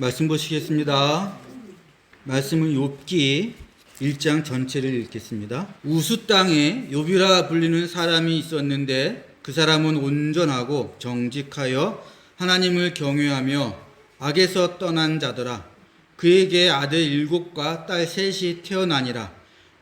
말씀 보시겠습니다. 말씀은 욥기 1장 전체를 읽겠습니다. 우수 땅에 욥이라 불리는 사람이 있었는데 그 사람은 온전하고 정직하여 하나님을 경외하며 악에서 떠난 자더라. 그에게 아들 7과 딸 3이 태어나니라.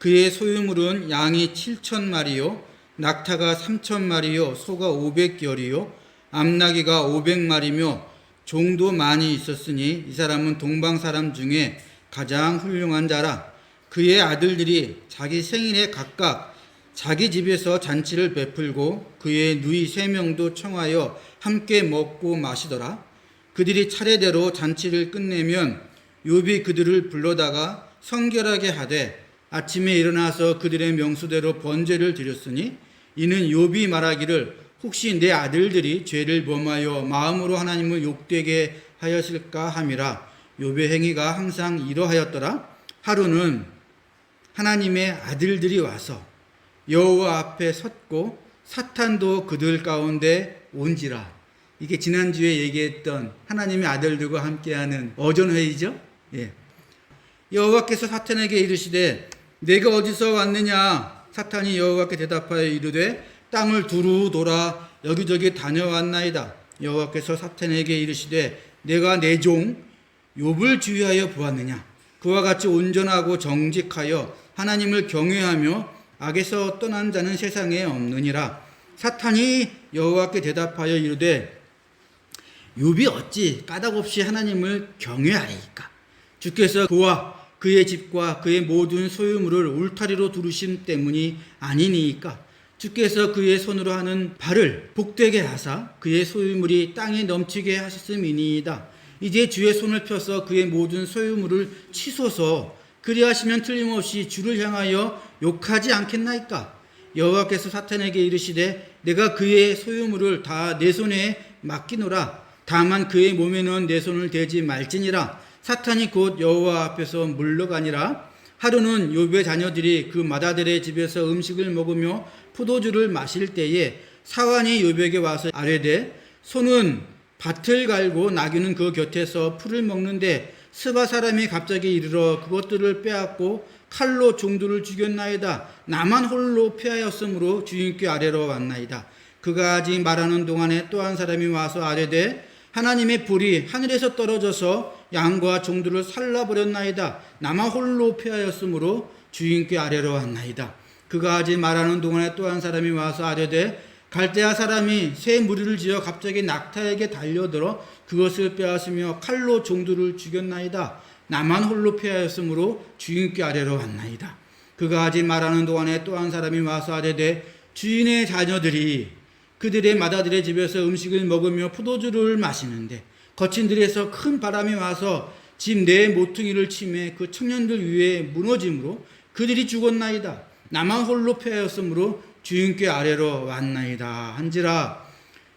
그의 소유물은 양이 7,000마리요 낙타가 3,000마리요 소가 500결이요 암나귀가 500마리며 종도 많이 있었으니 이 사람은 동방 사람 중에 가장 훌륭한 자라. 그의 아들들이 자기 생일에 각각 자기 집에서 잔치를 베풀고 그의 누이 3명도 청하여 함께 먹고 마시더라. 그들이 차례대로 잔치를 끝내면 욥이 그들을 불러다가 성결하게 하되 아침에 일어나서 그들의 명수대로 번제를 드렸으니 이는 욥이 말하기를 혹시 내 아들들이 죄를 범하여 마음으로 하나님을 욕되게 하였을까 함이라. 욥의 행위가 항상 이러하였더라. 하루는 하나님의 아들들이 와서 여호와 앞에 섰고 사탄도 그들 가운데 온지라. 이게 지난주에 얘기했던 하나님의 아들들과 함께하는 어전회의죠. 여호와께서 사탄에게 이르시되 내가 어디서 왔느냐. 사탄이 여호와께 대답하여 이르되 땅을 두루 돌아 여기저기 다녀왔나이다. 여호와께서 사탄에게 이르시되 내가 내 종 욥을 주의하여 보았느냐. 그와 같이 온전하고 정직하여 하나님을 경외하며 악에서 떠난 자는 세상에 없느니라. 사탄이 여호와께 대답하여 이르되 욥이 어찌 까닭없이 하나님을 경외하리이까. 주께서 그와 그의 집과 그의 모든 소유물을 울타리로 두르심 때문이 아니니이까. 주께서 그의 손으로 하는 발을 복되게 하사 그의 소유물이 땅에 넘치게 하셨음이니이다. 이제 주의 손을 펴서 그의 모든 소유물을 치소서. 그리하시면 틀림없이 주를 향하여 욕하지 않겠나이까. 여호와께서 사탄에게 이르시되 내가 그의 소유물을 다 내 손에 맡기노라. 다만 그의 몸에는 내 손을 대지 말지니라. 사탄이 곧 여호와 앞에서 물러가니라. 하루는 욥의 자녀들이 그 맏아들의 집에서 음식을 먹으며 포도주를 마실 때에 사환이 욥에게 와서 아뢰되 소는 밭을 갈고 나귀는 그 곁에서 풀을 먹는데 스바 사람이 갑자기 이르러 그것들을 빼앗고 칼로 종들을 죽였나이다. 나만 홀로 피하였으므로 주인께 아뢰러 왔나이다. 그가 아직 말하는 동안에 또 한 사람이 와서 아뢰되 하나님의 불이 하늘에서 떨어져서 양과 종들을 살라버렸나이다. 나만 홀로 피하였으므로 주인께 아뢰러 왔나이다. 그가 아직 말하는 동안에 또 한 사람이 와서 아뢰되 갈대아 사람이 새 무리를 지어 갑자기 낙타에게 달려들어 그것을 빼앗으며 칼로 종들을 죽였나이다. 나만 홀로 피하였으므로 주인께 아뢰러 왔나이다. 그가 아직 말하는 동안에 또 한 사람이 와서 아뢰되 주인의 자녀들이 그들의 맏아들의 집에서 음식을 먹으며 포도주를 마시는데 거친 들에서 큰 바람이 와서 집 내 모퉁이를 치매 그 청년들 위에 무너짐으로 그들이 죽었나이다. 나만 홀로 피하였으므로 주인께 아뢰러 왔나이다 한지라.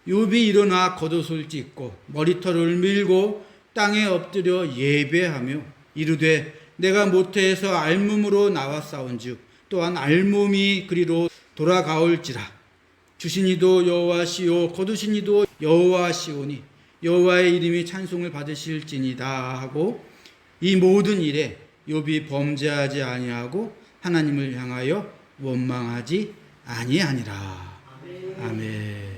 욥이 일어나 겉옷을 찢고 머리털을 밀고 땅에 엎드려 예배하며 이르되 내가 모태에서 알몸으로 나왔사온즉 또한 알몸이 그리로 돌아가올지라. 주시니도 여호와시오 거두시니도 여호와시오니 여호와의 이름이 찬송을 받으실지니다 하고 이 모든 일에 욥이 범죄하지 아니하고 하나님을 향하여 원망하지 아니하니라. 아멘.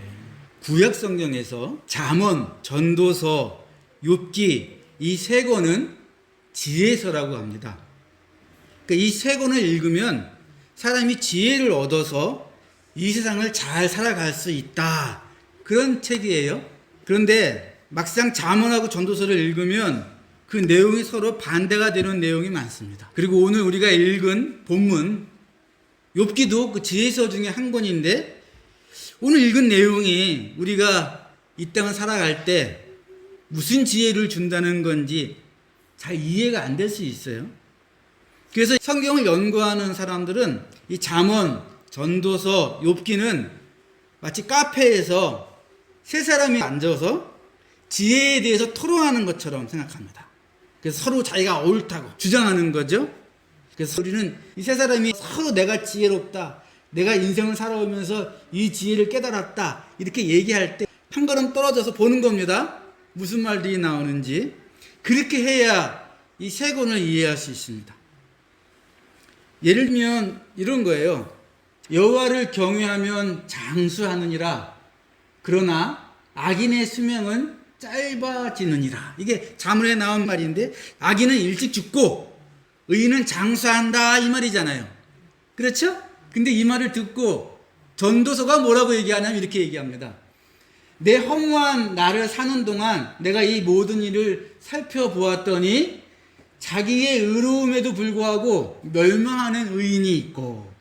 구약 성경에서 잠언, 전도서, 욥기 이 3권은 지혜서라고 합니다. 그러니까 이 3권을 읽으면 사람이 지혜를 얻어서 이 세상을 잘 살아갈 수 있다. 그런 책이에요. 그런데 막상 잠언하고 전도서를 읽으면 그 내용이 서로 반대가 되는 내용이 많습니다. 그리고 오늘 우리가 읽은 본문 욥기도 그 지혜서 중에 한 권인데 오늘 읽은 내용이 우리가 이 땅을 살아갈 때 무슨 지혜를 준다는 건지 잘 이해가 안 될 수 있어요. 그래서 성경을 연구하는 사람들은 이 잠언, 전도서, 욥기는 마치 카페에서 세 사람이 앉아서 지혜에 대해서 토론하는 것처럼 생각합니다. 그래서 서로 자기가 옳다고 주장하는 거죠. 그래서 우리는 이 세 사람이 서로 내가 지혜롭다, 내가 인생을 살아오면서 이 지혜를 깨달았다 이렇게 얘기할 때 한 걸음 떨어져서 보는 겁니다. 무슨 말들이 나오는지. 그렇게 해야 이 세 권을 이해할 수 있습니다. 예를 들면 이런 거예요. 여호와를 경외하면 장수하느니라. 그러나 악인의 수명은 짧아지느니라. 이게 잠언에 나온 말인데, 악인은 일찍 죽고 의인은 장수한다 이 말이잖아요. 그렇죠? 근데 이 말을 듣고 전도서가 뭐라고 얘기하냐면 이렇게 얘기합니다. 내 허무한 나를 사는 동안 내가 이 모든 일을 살펴보았더니 자기의 의로움에도 불구하고 멸망하는 의인이 있고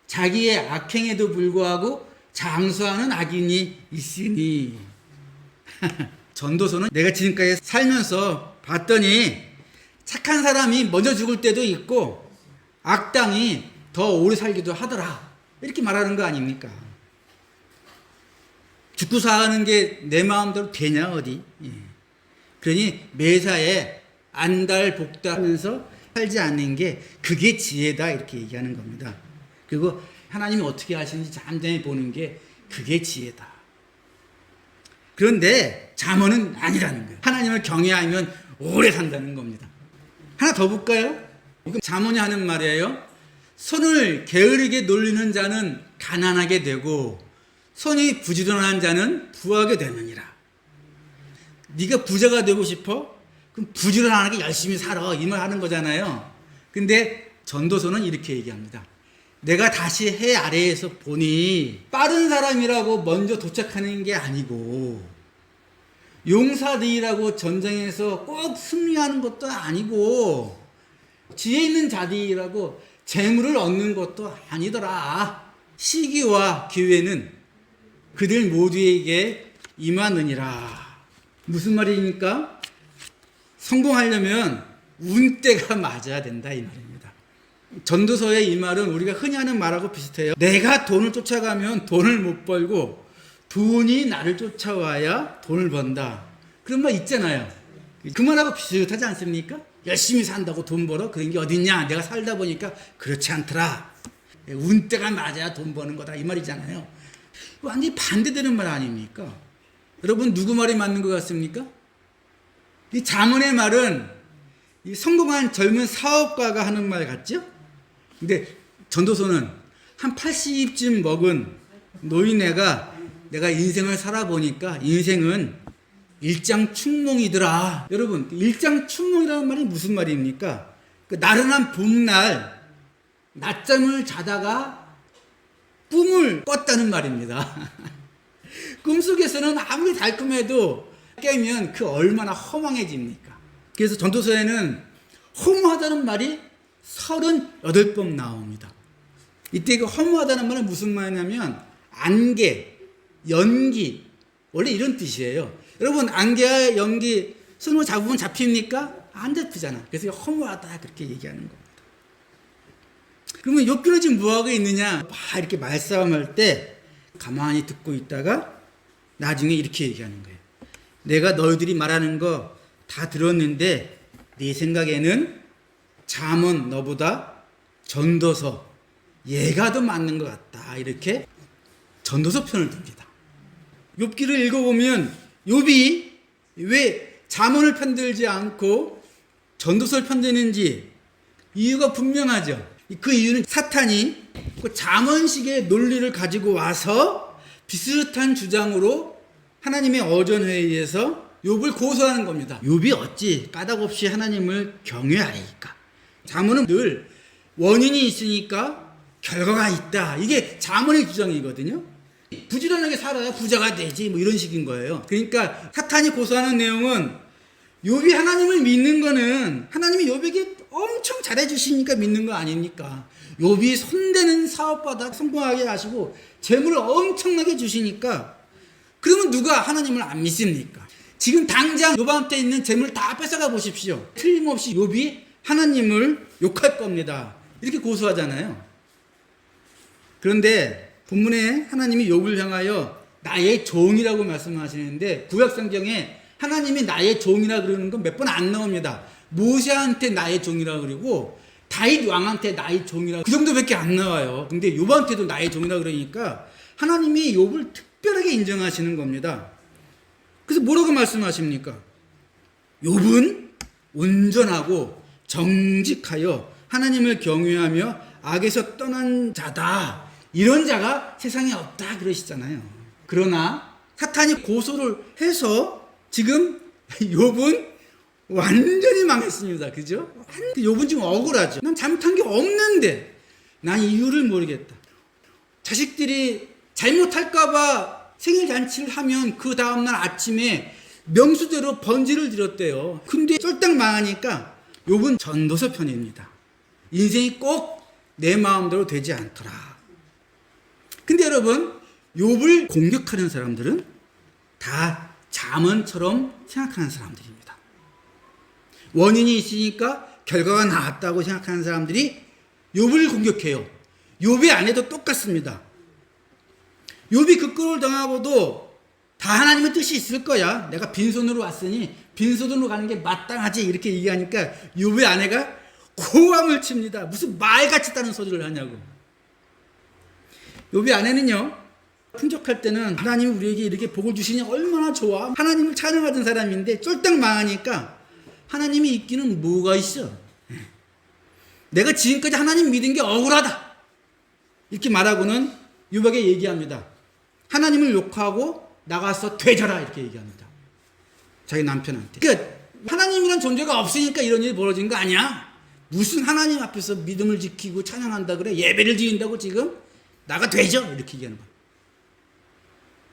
자기의 악행에도 불구하고 장수하는 악인이 있으니. 전도서는 내가 지금까지 살면서 봤더니 착한 사람이 먼저 죽을 때도 있고 악당이 더 오래 살기도 하더라, 이렇게 말하는 거 아닙니까? 죽고 사는 게 내 마음대로 되냐 어디. 그러니 매사에 안달복달하면서 살지 않는 게 그게 지혜다, 이렇게 얘기하는 겁니다. 그리고 하나님이 어떻게 하시는지 잠잠히 보는 게 그게 지혜다. 그런데 잠언은 아니라는 거예요. 하나님을 경외하면 오래 산다는 겁니다. 하나 더 볼까요? 이건 잠언이 하는 말이에요. 손을 게으르게 놀리는 자는 가난하게 되고 손이 부지런한 자는 부하게 되느니라. 네가 부자가 되고 싶어? 그럼 부지런하게 열심히 살아, 이 말 하는 거잖아요. 근데 전도서는 이렇게 얘기합니다. 내가 다시 해 아래에서 보니 빠른 사람이라고 먼저 도착하는 게 아니고 용사들이라고 전쟁에서 꼭 승리하는 것도 아니고 지혜 있는 자들이라고 재물을 얻는 것도 아니더라. 시기와 기회는 그들 모두에게 임하느니라. 무슨 말입니까? 성공하려면 운때가 맞아야 된다, 이 말입니다. 전도서의 이 말은 우리가 흔히 하는 말하고 비슷해요. 내가 돈을 쫓아가면 돈을 못 벌고 돈이 나를 쫓아와야 돈을 번다, 그런 말 있잖아요. 그 말하고 비슷하지 않습니까? 열심히 산다고 돈 벌어? 그런 게 어딨냐? 내가 살다 보니까 그렇지 않더라. 운때가 맞아야 돈 버는 거다, 이 말이잖아요. 완전히 반대되는 말 아닙니까? 여러분, 누구 말이 맞는 것 같습니까? 이 잠언의 말은 이 성공한 젊은 사업가가 하는 말 같죠? 근데 전도서는 한 80쯤 먹은 노인네가 내가 인생을 살아보니까 인생은 일장춘몽이더라. 여러분, 일장춘몽이라는 말이 무슨 말입니까? 그 나른한 봄날 낮잠을 자다가 꿈을 꿨다는 말입니다. 꿈속에서는 아무리 달콤해도 깨면 그 얼마나 허망해집니까? 그래서 전도서에는 허무하다는 말이 38번 나옵니다. 이때 그 허무하다는 말은 무슨 말이냐면 안개, 연기, 원래 이런 뜻이에요. 여러분, 안개와 연기 손으로 잡으면 잡힙니까? 안 잡히잖아. 그래서 허무하다, 그렇게 얘기하는 겁니다. 그러면 욥기는 지금 뭐하고 있느냐? 막 이렇게 말싸움할 때 가만히 듣고 있다가 나중에 이렇게 얘기하는 거예요. 내가 너희들이 말하는 거 다 들었는데 네 생각에는 잠언 너보다 전도서 얘가 더 맞는 것 같다, 이렇게 전도서 편을 듭니다. 욥기를 읽어보면 욥이 왜 잠언을 편들지 않고 전도서를 편드는지 이유가 분명하죠. 그 이유는 사탄이 그 잠언식의 논리를 가지고 와서 비슷한 주장으로 하나님의 어전회의에서 욥을 고소하는 겁니다. 욥이 어찌 까닭없이 하나님을 경외하리까? 잠언은 늘 원인이 있으니까 결과가 있다, 이게 잠언의 주장이거든요. 부지런하게 살아야 부자가 되지, 뭐 이런 식인 거예요. 그러니까 사탄이 고소하는 내용은 욥이 하나님을 믿는 거는 하나님이 욥에게 엄청 잘해주시니까 믿는 거 아닙니까? 욥이 손대는 사업바다 성공하게 하시고 재물을 엄청나게 주시니까, 그러면 누가 하나님을 안 믿습니까? 지금 당장 욥한테 있는 재물 다 뺏어가 보십시오. 틀림없이 욥이 하나님을 욕할 겁니다, 이렇게 고소하잖아요. 그런데 본문에 하나님이 욥을 향하여 나의 종이라고 말씀하시는데 구약성경에 하나님이 나의 종이라 그러는 건 몇 번 안 나옵니다. 모세한테 나의 종이라 그러고 다윗 왕한테 나의 종이라, 그 정도밖에 안 나와요. 근데 욥한테도 나의 종이라 그러니까 하나님이 욥을 특별하게 인정하시는 겁니다. 그래서 뭐라고 말씀하십니까? 욥은 온전하고 정직하여 하나님을 경외하며 악에서 떠난 자다. 이런 자가 세상에 없다 그러시잖아요. 그러나 사탄이 고소를 해서 지금 욥은 완전히 망했습니다. 그죠? 욥은 지금 억울하죠. 난 잘못한 게 없는데 난 이유를 모르겠다. 자식들이 잘못할까봐 생일 잔치를 하면 그 다음날 아침에 명수대로 번지를 드렸대요. 근데 쫄딱 망하니까 욥은 전도서 편입니다. 인생이 꼭 내 마음대로 되지 않더라. 근데 여러분, 욥을 공격하는 사람들은 다 잠언처럼 생각하는 사람들입니다. 원인이 있으니까 결과가 나왔다고 생각하는 사람들이 욥을 공격해요. 욥의 아내도 똑같습니다. 욥이 그 꼴을 당하고도 다 하나님의 뜻이 있을 거야. 내가 빈손으로 왔으니 빈손으로 가는 게 마땅하지. 이렇게 얘기하니까 욥의 아내가 고함을 칩니다. 무슨 말같이 다른 소리를 하냐고. 욥의 아내는요, 풍족할 때는 하나님이 우리에게 이렇게 복을 주시니 얼마나 좋아. 하나님을 찬양하던 사람인데 쫄딱 망하니까 하나님이 있기는 뭐가 있어. 내가 지금까지 하나님 믿은 게 억울하다. 이렇게 말하고는 욥에게 얘기합니다. 하나님을 욕하고 나가서 되져라. 이렇게 얘기합니다. 자기 남편한테. 그러니까 하나님이란 존재가 없으니까 이런 일이 벌어진 거 아니야. 무슨 하나님 앞에서 믿음을 지키고 찬양한다 그래? 예배를 드린다고 지금? 나가 되죠? 이렇게 얘기하는 거야.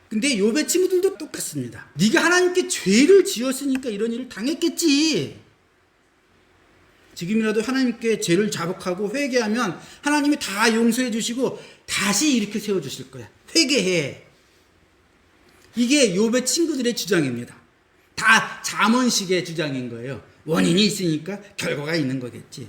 근데 욥의 친구들도 똑같습니다. 네가 하나님께 죄를 지었으니까 이런 일을 당했겠지. 지금이라도 하나님께 죄를 자복하고 회개하면 하나님이 다 용서해 주시고 다시 이렇게 세워주실 거야. 회개해. 이게 욥의 친구들의 주장입니다. 다 잠언식의 주장인 거예요. 원인이 있으니까 결과가 있는 거겠지.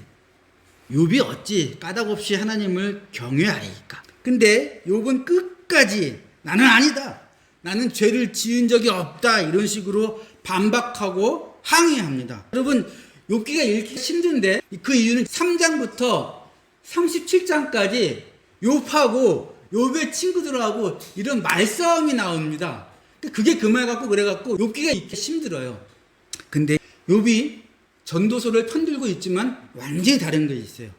욥이 어찌 까닭없이 하나님을 경외하리까. 근데 욥은 끝까지 나는 아니다. 나는 죄를 지은 적이 없다. 이런 식으로 반박하고 항의합니다. 여러분, 욥기가 읽기 힘든데 그 이유는 3장부터 37장까지 욥하고 욥의 친구들하고 이런 말싸움이 나옵니다. 그게 그 말 갖고 그래갖고 욥기가 읽기 힘들어요. 근데 욥이 전도서를 편들고 있지만 완전히 다른 게 있어요.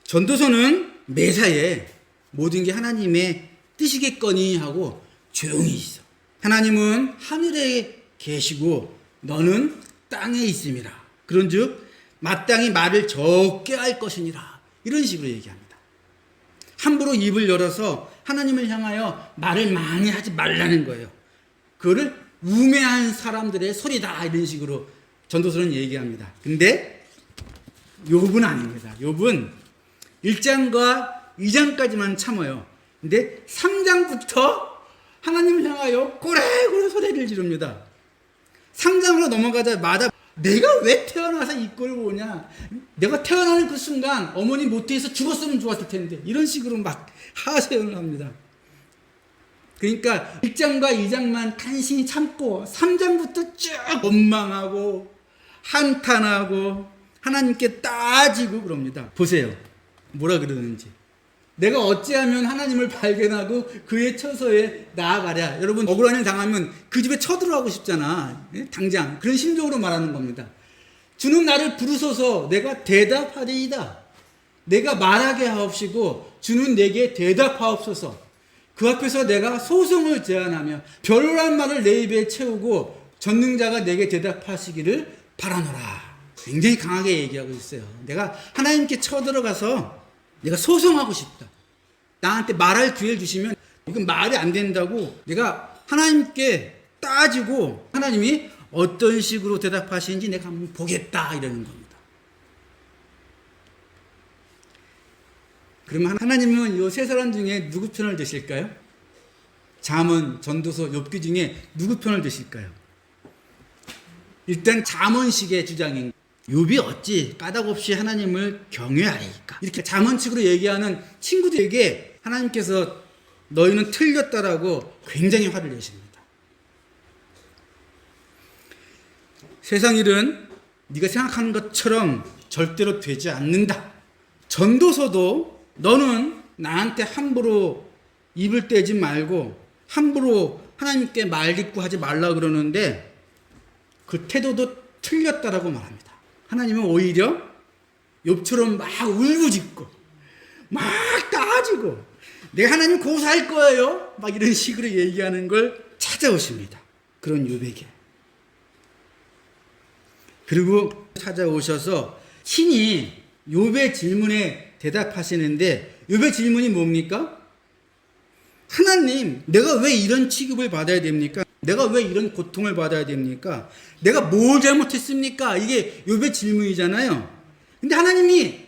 전도서는 매사에 모든 게 하나님의 뜻이겠거니 하고 조용히 있어. 하나님은 하늘에 계시고 너는 땅에 있음이라. 그런즉 마땅히 말을 적게 할 것이니라. 이런 식으로 얘기합니다. 함부로 입을 열어서 하나님을 향하여 말을 많이 하지 말라는 거예요. 그거를 우매한 사람들의 소리다. 이런 식으로 전도서는 얘기합니다. 근데 욥은 아닙니다. 욥은 1장과 2장까지만 참아요. 근데 3장부터 하나님을 향하여 고래고래 소리를 지릅니다. 3장으로 넘어가자마자 내가 왜 태어나서 이 꼴을 보냐. 내가 태어나는 그 순간 어머니 모태에서 죽었으면 좋았을 텐데. 이런 식으로 막 하소연을 합니다. 그러니까 1장과 2장만 간신히 참고 3장부터 쭉 원망하고 한탄하고 하나님께 따지고 그럽니다. 보세요. 뭐라 그러는지. 내가 어찌하면 하나님을 발견하고 그의 처소에 나아가랴. 여러분, 억울한 일 당하면 그 집에 쳐들어가고 싶잖아. 당장. 그런 심정으로 말하는 겁니다. 주는 나를 부르소서 내가 대답하리이다. 내가 말하게 하옵시고 주는 내게 대답하옵소서. 그 앞에서 내가 소송을 제안하며 별로란 말을 내 입에 채우고 전능자가 내게 대답하시기를 바라노라. 굉장히 강하게 얘기하고 있어요. 내가 하나님께 쳐들어가서 내가 소송하고 싶다. 나한테 말할 기회를 주시면 이건 말이 안 된다고 내가 하나님께 따지고 하나님이 어떤 식으로 대답하시는지 내가 한번 보겠다. 이러는 겁니다. 그러면 하나님은 이 세 사람 중에 누구 편을 드실까요? 잠언, 전도서, 욥기 중에 누구 편을 드실까요? 일단 잠언식의 주장인 욥이 어찌 까닭없이 하나님을 경외하리까. 이렇게 잠언식으로 얘기하는 친구들에게 하나님께서 너희는 틀렸다라고 굉장히 화를 내십니다. 세상 일은 네가 생각하는 것처럼 절대로 되지 않는다. 전도서도 너는 나한테 함부로 입을 떼지 말고 함부로 하나님께 말딛고 하지 말라 그러는데 그 태도도 틀렸다라고 말합니다. 하나님은 오히려 욥처럼 막 울부짖고 막 따지고 내가 하나님 고소할 거예요 막 이런 식으로 얘기하는 걸 찾아오십니다. 그런 욥에게. 그리고 찾아오셔서 친히 욥의 질문에 대답하시는데, 욥의 질문이 뭡니까? 하나님, 내가 왜 이런 취급을 받아야 됩니까? 내가 왜 이런 고통을 받아야 됩니까? 내가 뭘 잘못했습니까? 이게 욥의 질문이잖아요. 근데 하나님이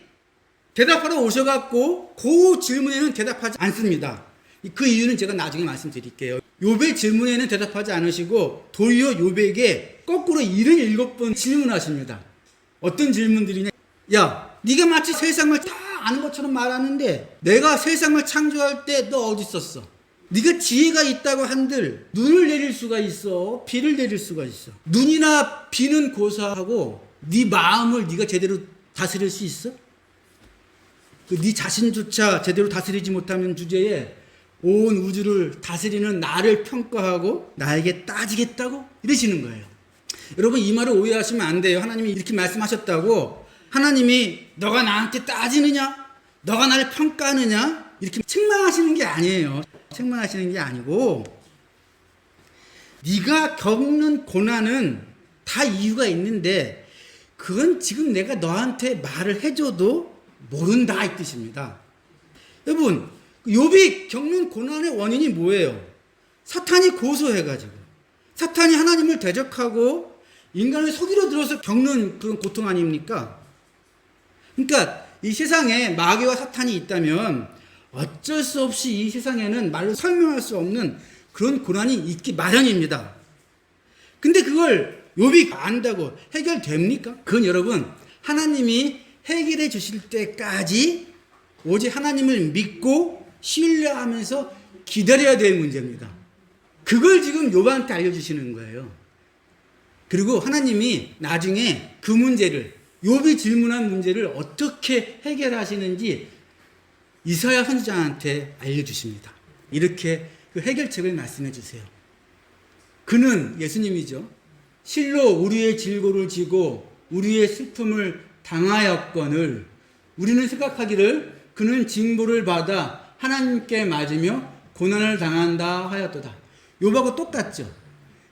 대답하러 오셔갖고 그 질문에는 대답하지 않습니다. 그 이유는 제가 나중에 말씀드릴게요. 욥의 질문에는 대답하지 않으시고 도리어 욥에게 거꾸로 77번 질문하십니다. 어떤 질문들이냐? 야, 네가 마치 세상을 다 아는 것처럼 말하는데 내가 세상을 창조할 때 너 어디 있었어? 네가 지혜가 있다고 한들 눈을 내릴 수가 있어, 비를 내릴 수가 있어. 눈이나 비는 고사하고 네 마음을 네가 제대로 다스릴 수 있어? 네 자신조차 제대로 다스리지 못하는 주제에 온 우주를 다스리는 나를 평가하고 나에게 따지겠다고 이러시는 거예요. 여러분, 이 말을 오해하시면 안 돼요. 하나님이 이렇게 말씀하셨다고 하나님이 너가 나한테 따지느냐, 너가 나를 평가하느냐 이렇게 책망하시는 게 아니에요. 책망하시는 게 아니고, 네가 겪는 고난은 다 이유가 있는데 그건 지금 내가 너한테 말을 해줘도 모른다 이 뜻입니다. 여러분, 욥이 겪는 고난의 원인이 뭐예요? 사탄이 고소해가지고, 사탄이 하나님을 대적하고 인간을 속이려 들어서 겪는 그런 고통 아닙니까? 그러니까 이 세상에 마귀와 사탄이 있다면 어쩔 수 없이 이 세상에는 말로 설명할 수 없는 그런 고난이 있기 마련입니다. 근데 그걸 욥이 안다고 해결됩니까? 그건 여러분, 하나님이 해결해 주실 때까지 오직 하나님을 믿고 신뢰하면서 기다려야 될 문제입니다. 그걸 지금 욥한테 알려주시는 거예요. 그리고 하나님이 나중에 그 문제를, 욥이 질문한 문제를 어떻게 해결하시는지 이사야 선지자한테 알려주십니다. 이렇게 그 해결책을 말씀해 주세요. 그는 예수님이죠. 실로 우리의 질고를 지고 우리의 슬픔을 당하였거늘 우리는 생각하기를 그는 징벌을 받아 하나님께 맞으며 고난을 당한다 하였도다. 욥하고 똑같죠.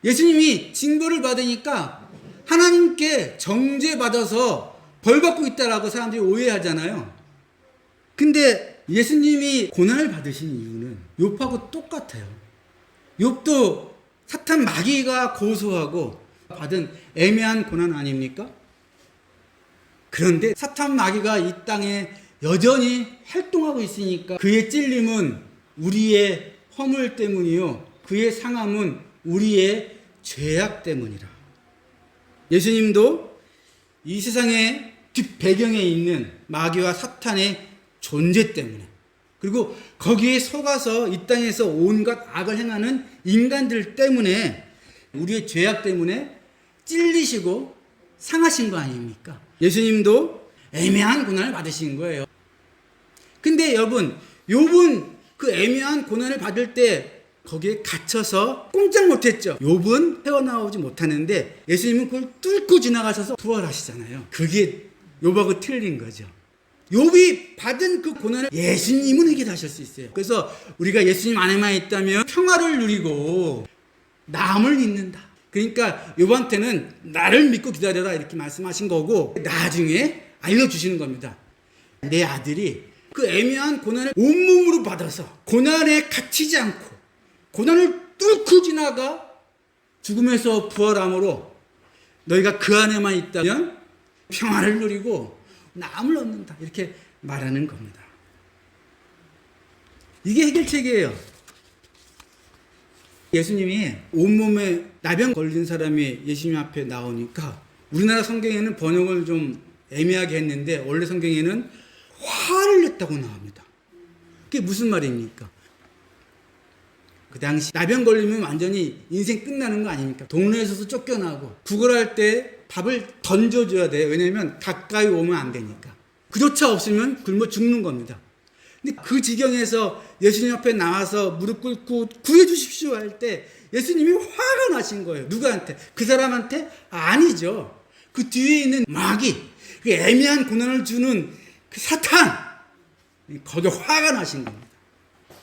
예수님이 징벌을 받으니까 하나님께 정죄받아서 벌받고 있다라고 사람들이 오해하잖아요. 근데 예수님이 고난을 받으신 이유는 욥하고 똑같아요. 욥도 사탄 마귀가 고소하고 받은 애매한 고난 아닙니까? 그런데 사탄 마귀가 이 땅에 여전히 활동하고 있으니까 그의 찔림은 우리의 허물 때문이요, 그의 상함은 우리의 죄악 때문이라. 예수님도 이 세상의 뒷배경에 있는 마귀와 사탄의 존재 때문에, 그리고 거기에 속아서 이 땅에서 온갖 악을 행하는 인간들 때문에, 우리의 죄악 때문에 찔리시고 상하신 거 아닙니까? 예수님도 애매한 고난을 받으신 거예요. 근데 여러분, 욥은 그 애매한 고난을 받을 때 거기에 갇혀서 꼼짝 못했죠. 욥은 헤어나오지 못하는데 예수님은 그걸 뚫고 지나가셔서 부활하시잖아요. 그게 욥하고 틀린 거죠. 욥이 받은 그 고난을 예수님은 해결하실 수 있어요. 그래서 우리가 예수님 안에만 있다면 평화를 누리고 남을 잇는다. 그러니까 욥한테는 나를 믿고 기다려라 이렇게 말씀하신 거고, 나중에 알려주시는 겁니다. 내 아들이 그 애매한 고난을 온몸으로 받아서 고난에 갇히지 않고 고난을 뚫고 지나가 죽음에서 부활함으로 너희가 그 안에만 있다면 평화를 누리고 남을 얻는다 이렇게 말하는 겁니다. 이게 해결책이에요. 예수님이 온몸에 나병 걸린 사람이 예수님 앞에 나오니까 우리나라 성경에는 번역을 좀 애매하게 했는데 원래 성경에는 화를 냈다고 나옵니다. 그게 무슨 말입니까? 그 당시 나병 걸리면 완전히 인생 끝나는 거 아닙니까? 동네에서도 쫓겨나고 구걸할 때 밥을 던져줘야 돼요. 왜냐하면 가까이 오면 안 되니까. 그조차 없으면 굶어 죽는 겁니다. 근데 그 지경에서 예수님 앞에 나와서 무릎 꿇고 구해주십시오 할 때 예수님이 화가 나신 거예요. 누구한테? 그 사람한테? 아니죠. 그 뒤에 있는 마귀, 그 애매한 고난을 주는 그 사탄, 거기에 화가 나신 겁니다.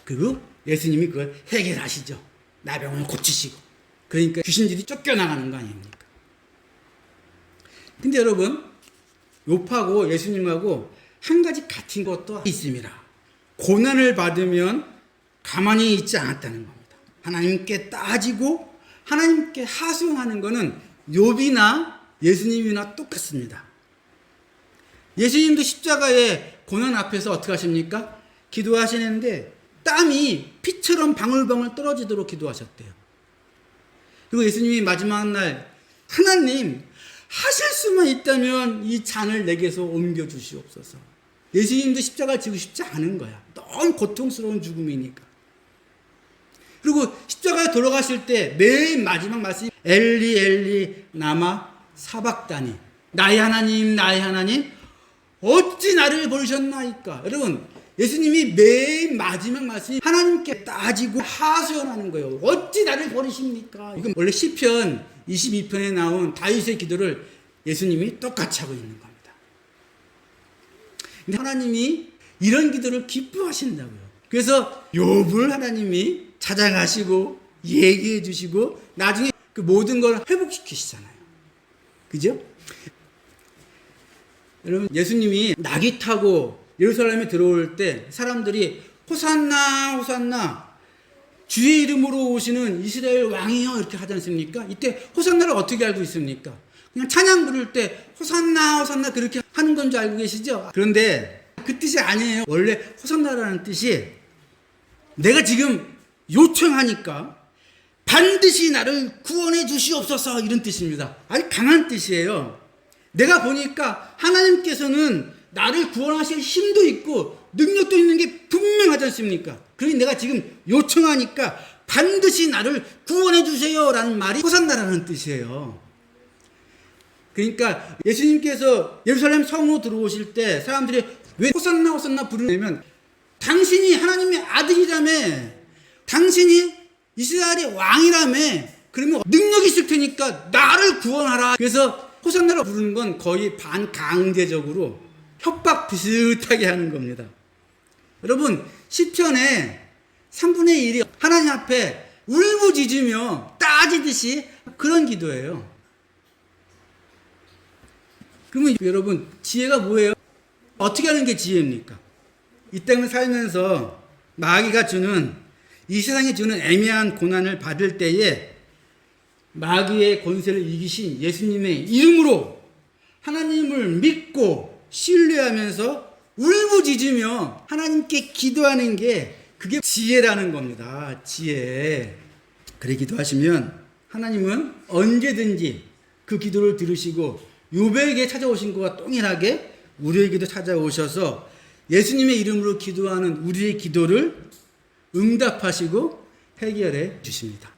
그리고 예수님이 그걸 해결하시죠. 나병을 고치시고. 그러니까 귀신들이 쫓겨나가는 거 아닙니까? 근데 여러분, 욥하고 예수님하고 한 가지 같은 것도 있습니다. 고난을 받으면 가만히 있지 않았다는 겁니다. 하나님께 따지고 하나님께 하소연하는 것은 욥이나 예수님이나 똑같습니다. 예수님도 십자가의 고난 앞에서 어떻게 하십니까? 기도하시는데 땀이 피처럼 방울방울 떨어지도록 기도하셨대요. 그리고 예수님이 마지막 날 하나님 하실 수만 있다면 이 잔을 내게서 옮겨 주시옵소서. 예수님도 십자가를 지고 싶지 않은 거야. 너무 고통스러운 죽음이니까. 그리고 십자가에 돌아가실 때 맨 마지막 말씀이 엘리 엘리 나마 사박다니, 나의 하나님 어찌 나를 버리셨나이까. 여러분, 예수님이 맨 마지막 말씀이 하나님께 따지고 하소연하는 거예요. 어찌 나를 버리십니까? 이건 원래 시편 22편에 나온 다윗의 기도를 예수님이 똑같이 하고 있는 겁니다. 근데 하나님이 이런 기도를 기뻐하신다고요. 그래서 욥을 하나님이 찾아가시고 얘기해 주시고 나중에 그 모든 걸 회복시키시잖아요. 그죠? 여러분, 예수님이 낙이 타고 예루살렘에 들어올 때 사람들이 호산나 호산나 주의 이름으로 오시는 이스라엘 왕이여 이렇게 하지 않습니까? 이때 호산나를 어떻게 알고 있습니까? 그냥 찬양 부를 때 호산나 호산나 그렇게 하는 건 줄 알고 계시죠? 그런데 그 뜻이 아니에요. 원래 호산나라는 뜻이 내가 지금 요청하니까 반드시 나를 구원해 주시옵소서 이런 뜻입니다. 아주 강한 뜻이에요. 내가 보니까 하나님께서는 나를 구원하실 힘도 있고 능력도 있는 게 분명하지 않습니까? 그러니 내가 지금 요청하니까 반드시 나를 구원해 주세요 라는 말이 호산나라는 뜻이에요. 그러니까 예수님께서 예루살렘 성으로 들어오실 때 사람들이 왜 호산나 호산나 부르냐면 당신이 하나님의 아들이라며, 당신이 이스라엘의 왕이라며, 그러면 능력이 있을 테니까 나를 구원하라. 그래서 호산나를 부르는 건 거의 반강제적으로 협박 비슷하게 하는 겁니다. 여러분, 시편의 3분의 1이 하나님 앞에 울부짖으며 따지듯이 그런 기도예요. 그러면 여러분, 지혜가 뭐예요? 어떻게 하는 게 지혜입니까? 이 땅을 살면서 마귀가 주는, 이 세상이 주는 애매한 고난을 받을 때에 마귀의 권세를 이기신 예수님의 이름으로 하나님을 믿고 신뢰하면서 울부짖으며 하나님께 기도하는 게 그게 지혜라는 겁니다. 지혜. 그래 기도하시면 하나님은 언제든지 그 기도를 들으시고 욥에게 찾아오신 것과 동일하게 우리에게도 찾아오셔서 예수님의 이름으로 기도하는 우리의 기도를 응답하시고 해결해 주십니다.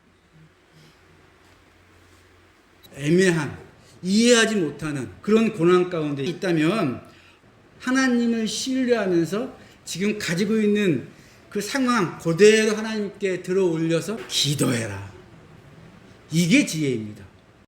애매한, 이해하지 못하는 그런 고난 가운데 있다면 하나님을 신뢰하면서 지금 가지고 있는 그 상황 그대로 하나님께 들어 올려서 기도해라. 이게 지혜입니다.